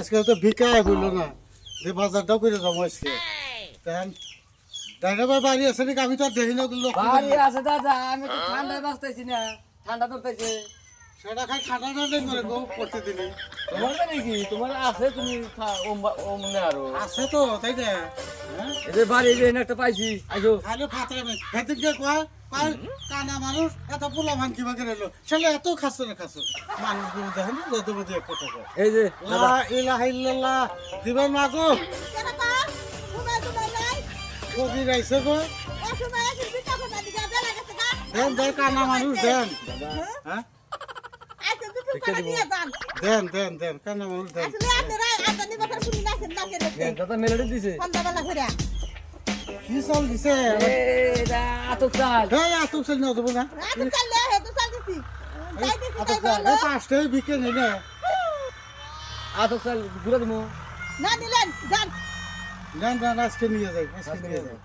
আজকে তো ভিকায় হইল না যে বাজারটাও করে যাবো আজকে ড্রাইভার বাড়ি আছে নাকি আমি তো আর দেখি না বাড়ি আছে দাদা আমি তো ঠান্ডায় বাঁচতেছি না ঠান্ডা ধরতেছে সেটা খাই ঠান্ডা ঠান্ডাই করে গো করতে দিলে তোমার নাকি তোমার আছে তুমি মনে আরো আছে তো তাই না এদের বাড়ি যে একটা পাইছি আইসো খালি ফাতরা নেই হেতে গিয়ে কয় কয় কানা মানুষ এত পোলা ভান কিবা করে এলো ছেলে এত খাচ্ছে না খাচ্ছে মানুষ গুলো দেখেন যত বুঝি এক কথা কয় এই যে লা ইলাহা ইল্লাল্লাহ দিবেন মাগো কবি রাইছে গো দেন দেন কানা মানুষ দেন হ্যাঁ দেন দেন দেন কানা মানুষ দেন দাদা মেলোডি দিছে কি চাল দিছে আতক চাল হ্যাঁ আতুক চাল নিয়ে যাবো না পাঁচটাই বিকে নেই না আতক চাল ঘুরে দেবো দেন দেন আজকে নিয়ে যাই আজকে নিয়ে যাই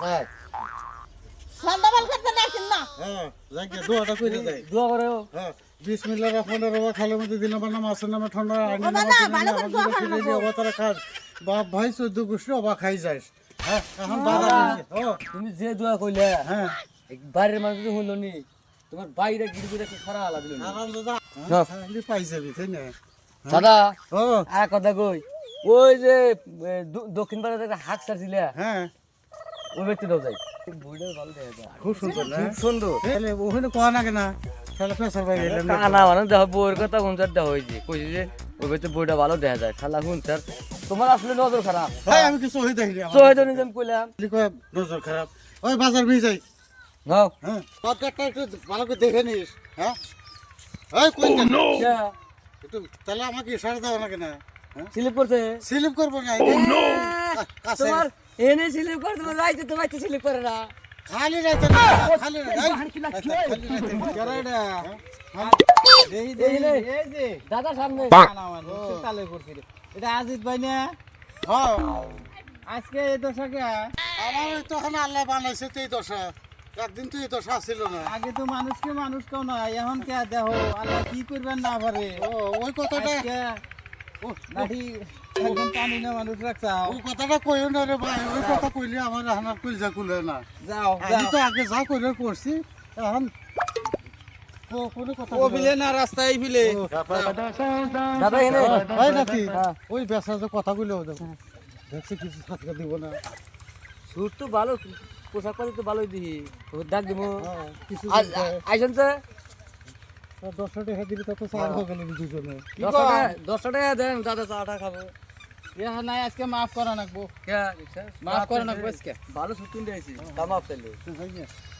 হ্যাঁ হ্যাঁ যাকে দোয়াটা করে যাই দোয়া করে হ্যাঁ বিসমিল্লাহ রহমানির রহিম খালের মধ্যে দিন আমার নাম আসের নামে ঠান্ডা আইনি অবতারা খাস বাপ ভাই 14 গোষ্ঠী অবা খাই যাস হ্যাঁ এখন বাজার ও তুমি যে দোয়া কইলে হ্যাঁ বাইরের মানুষ তো হইলো নি তোমার বাইরে গিরি করে সারা আলা দিল আরাম দাদা খালি পাই যাবি তাই না দাদা ও আর কথা কই ওই যে দক্ষিণ পাড়াতে একটা হাক সারছিলে হ্যাঁ ওই ব্যক্তি দাও যাই বইটা ভালো দেখা যায় খুব সুন্দর না খুব সুন্দর তাহলে ওখানে কোয়া না কেনা তাহলে পেশার বাইরে এলাম না কানা মানে দেখো বইয়ের কথা হুনচার দেওয়া হয়েছে কইছে যে ওই ব্যক্তি বইটা ভালো দেখা যায় খালা হুনচার তোমার আসলে নজর খারাপ ভাই আমি কিছু হই দেখিনি তো হয়তো নিজে কইলাম কয় নজর খারাপ ওই বাজার নিয়ে যাই নাও হ্যাঁ পকেটটা একটু ভালো করে দেখে নিস হ্যাঁ এই কই না একটু তাহলে আমাকে ইশারা দাও না কেন স্লিপ করছে স্লিপ করবো না কাছে তোমার এনে স্লিপ করে তোমার রাইতে তো রাইতে স্লিপ করে না খালি রাইতে না খালি রাইতে দাদা সামনে এটা আজিত ভাই না হ্যাঁ আজকে এই দশাকে আমার তখন আল্লাহ বানাইছে তো এই দশা একদিন তো এই দশা ছিল না আগে তো মানুষকে মানুষ কেউ নয় এখন কে দেখো আল্লাহ কি করবেন না পারে ও ওই কথাটা ও নাকি একদম পানি না মানুষ রাখছা ওই কথাটা কইও না রে ভাই ওই কথা কইলে আমার হানার কইজা কুলে না যাও আমি তো আগে যা কইলে করছি এখন কোনো কথা ও বিলে না রাস্তায় বিলে দাদা এনে ভাই নাকি ওই বেসা যে কথা কইলে দেখছি কিছু সাথে দিব না সুর তো ভালো পোশাক পাতি তো ভালোই দিহি তোর ডাক দিব কিছু আইসন তো 10 টাকা দিবি তত চার হয়ে গেল দুজনে 10 টাকা দেন দাদা চাটা খাবো ইহা নাই আজকে মাফ করা নাকবো কে মাফ করা নাকবো আজকে ভালো সুর কিনতে আইছি দাম আপ চাইলে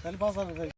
তাহলে বাজারে যাই